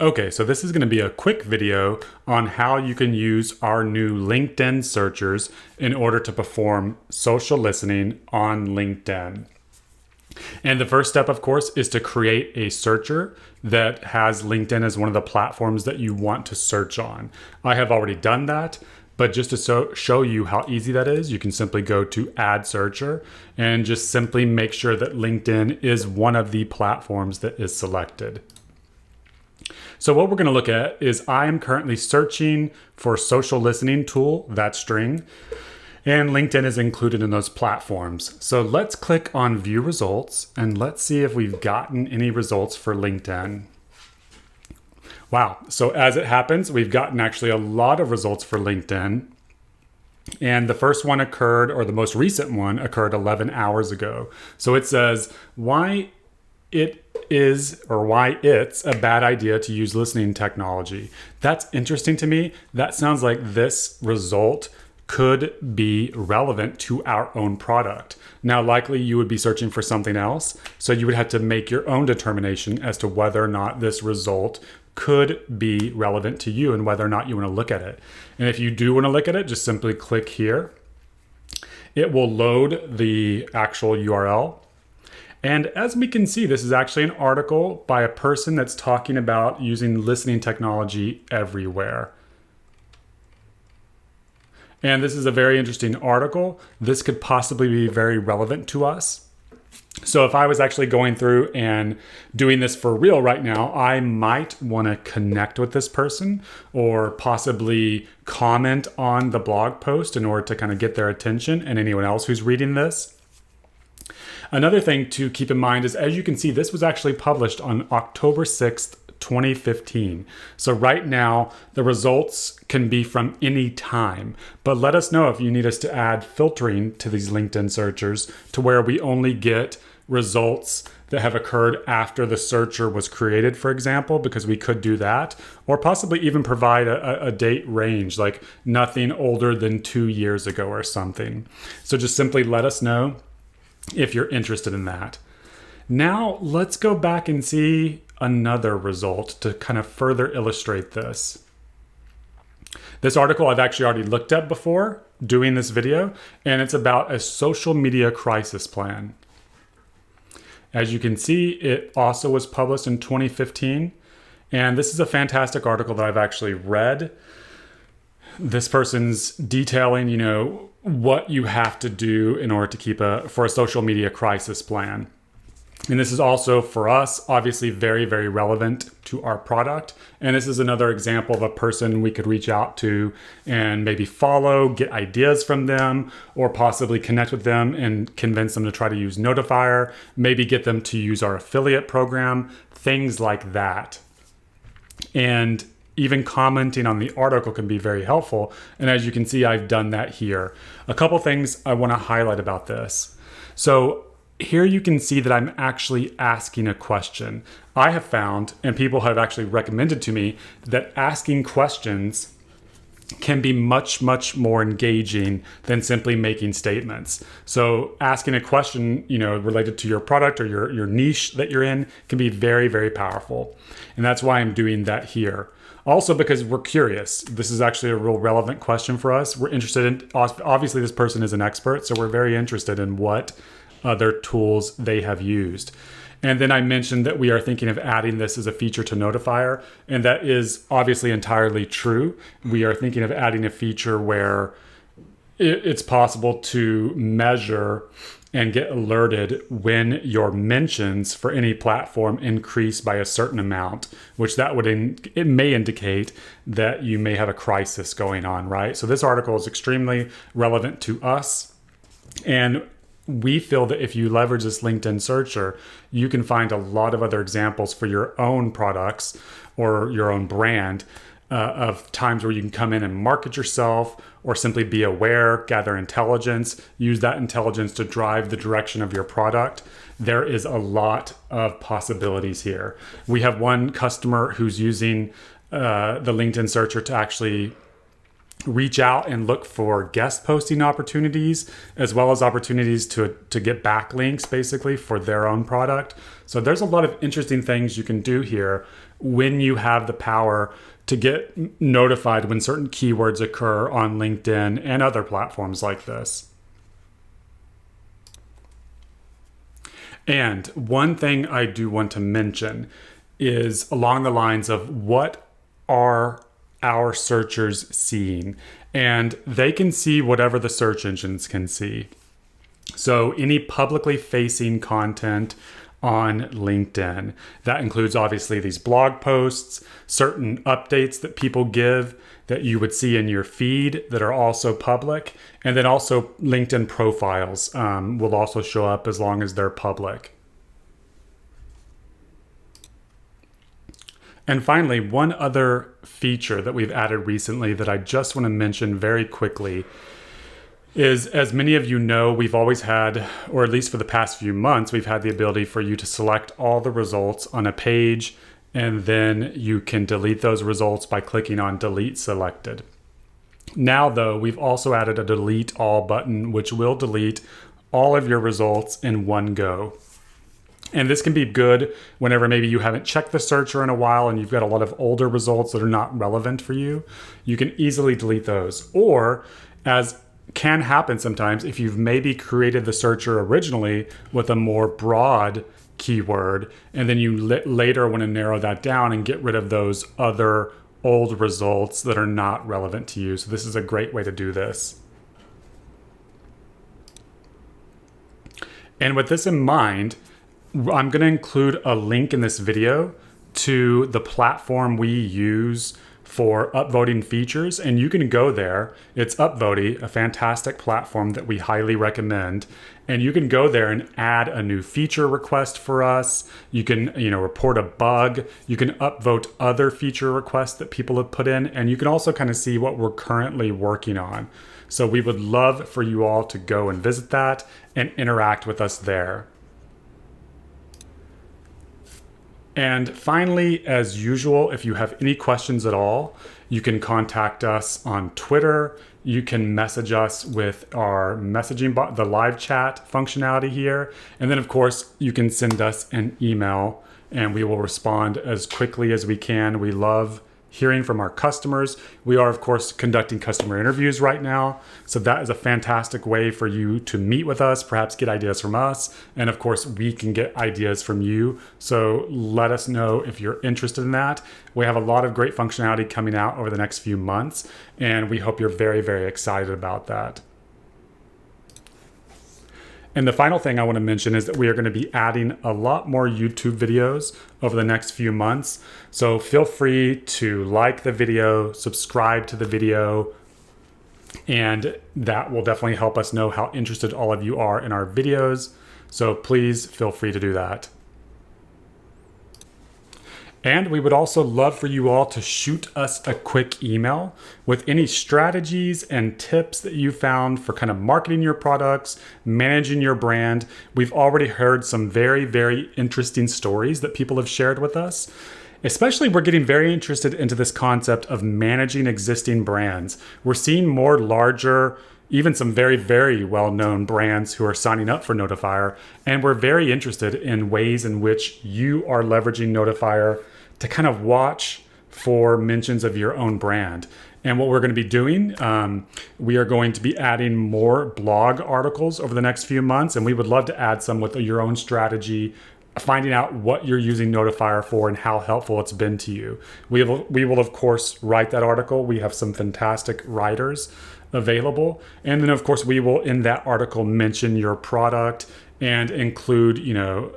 Okay, so this is going to be a quick video on how you can use our new LinkedIn searchers in order to perform social listening on LinkedIn. And the first step, of course, is to create a searcher that has LinkedIn as one of the platforms that you want to search on. I have already done that, but just to show you how easy that is, you can simply go to Add Searcher and just simply make sure that LinkedIn is one of the platforms that is selected. So what we're going to look at is I am currently searching for social listening tool, that string, and LinkedIn is included in those platforms. So let's click on view results and let's see if we've gotten any results for LinkedIn. Wow. So as it happens, we've gotten actually a lot of results for LinkedIn. And the first one occurred, or the most recent one occurred 11 hours ago. So it says why it's a bad idea to use listening technology. That's interesting to me. That sounds like this result could be relevant to our own product. Now, likely you would be searching for something else, so you would have to make your own determination as to whether or not this result could be relevant to you and whether or not you want to look at it. And if you do want to look at it, just simply click here. It will load the actual URL. And as we can see, this is actually an article by a person that's talking about using listening technology everywhere. And this is a very interesting article. This could possibly be very relevant to us. So if I was actually going through and doing this for real right now, I might want to connect with this person or possibly comment on the blog post in order to kind of get their attention and anyone else who's reading this. Another thing to keep in mind is, as you can see, this was actually published on October 6th, 2015. So right now, the results can be from any time, but let us know if you need us to add filtering to these LinkedIn searchers to where we only get results that have occurred after the searcher was created, for example, because we could do that, or possibly even provide a date range, like nothing older than 2 years ago or something. So just simply let us know if you're interested in that. Now let's go back and see another result to kind of further illustrate this. This article I've actually already looked at before doing this video, and it's about a social media crisis plan. As you can see, it also was published in 2015, and this is a fantastic article that I've actually read. This person's detailing, what you have to do in order to keep for a social media crisis plan. And this is also for us, obviously very, very relevant to our product. And this is another example of a person we could reach out to and maybe follow, get ideas from them, or possibly connect with them and convince them to try to use Notifier, maybe get them to use our affiliate program, things like that. And even commenting on the article can be very helpful. And as you can see, I've done that here. A couple things I want to highlight about this. So here you can see that I'm actually asking a question. I have found, and people have actually recommended to me, that asking questions can be much, much more engaging than simply making statements. So asking a question, related to your product or your niche that you're in can be very, very powerful. And that's why I'm doing that here. Also because we're curious. This is actually a real relevant question for us. We're interested in, obviously this person is an expert, so we're very interested in what other tools they have used. And then I mentioned that we are thinking of adding this as a feature to Notifier, and that is obviously entirely true. We are thinking of adding a feature where it's possible to measure and get alerted when your mentions for any platform increase by a certain amount, which it may indicate that you may have a crisis going on, right? So this article is extremely relevant to us, and we feel that if you leverage this LinkedIn searcher, you can find a lot of other examples for your own products or your own brand of times where you can come in and market yourself or simply be aware, gather intelligence, use that intelligence to drive the direction of your product. There is a lot of possibilities here. We have one customer who's using the LinkedIn searcher to actually reach out and look for guest posting opportunities, as well as opportunities to get backlinks basically for their own product. So there's a lot of interesting things you can do here when you have the power to get notified when certain keywords occur on LinkedIn and other platforms like this. And one thing I do want to mention is along the lines of what are our searchers seeing? And they can see whatever the search engines can see. So any publicly facing content on LinkedIn. That includes obviously these blog posts, certain updates that people give that you would see in your feed that are also public, and then also LinkedIn profiles will also show up as long as they're public. And finally, one other feature that we've added recently that I just want to mention very quickly is, as many of you know, we've always had, or at least for the past few months, we've had the ability for you to select all the results on a page, and then you can delete those results by clicking on Delete Selected. Now, though, we've also added a Delete All button, which will delete all of your results in one go. And this can be good whenever maybe you haven't checked the searcher in a while and you've got a lot of older results that are not relevant for you. You can easily delete those. Or, as can happen sometimes, if you've maybe created the searcher originally with a more broad keyword, and then you later want to narrow that down and get rid of those other old results that are not relevant to you. So this is a great way to do this. And with this in mind, I'm going to include a link in this video to the platform we use for upvoting features, and you can go there. It's Upvoty, a fantastic platform that we highly recommend. And you can go there and add a new feature request for us. You can, report a bug. You can upvote other feature requests that people have put in, and you can also kind of see what we're currently working on. So we would love for you all to go and visit that and interact with us there. And finally, as usual, if you have any questions at all, you can contact us on Twitter. You can message us with our messaging bot, the live chat functionality here. And then, of course, you can send us an email and we will respond as quickly as we can. We love hearing from our customers. We are, of course, conducting customer interviews right now. So that is a fantastic way for you to meet with us, perhaps get ideas from us. And of course, we can get ideas from you. So let us know if you're interested in that. We have a lot of great functionality coming out over the next few months, and we hope you're very, very excited about that. And the final thing I want to mention is that we are going to be adding a lot more YouTube videos over the next few months. So feel free to like the video, subscribe to the video, and that will definitely help us know how interested all of you are in our videos. So please feel free to do that. And we would also love for you all to shoot us a quick email with any strategies and tips that you found for kind of marketing your products, managing your brand. We've already heard some very, very interesting stories that people have shared with us. Especially, we're getting very interested into this concept of managing existing brands. We're seeing more larger, even some very, very well-known brands who are signing up for Notifier. And we're very interested in ways in which you are leveraging Notifier to kind of watch for mentions of your own brand. And what we're going to be doing, we are going to be adding more blog articles over the next few months. And we would love to add some with your own strategy, finding out what you're using Notifier for and how helpful it's been to you. We will of course write that article. We have some fantastic writers available. And then of course we will in that article mention your product and include,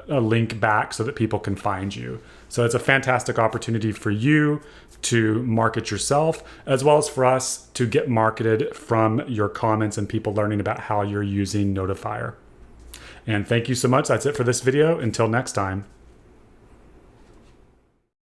a link back so that people can find you. So it's a fantastic opportunity for you to market yourself, as well as for us to get marketed from your comments and people learning about how you're using Notifier. And thank you so much. That's it for this video. Until next time.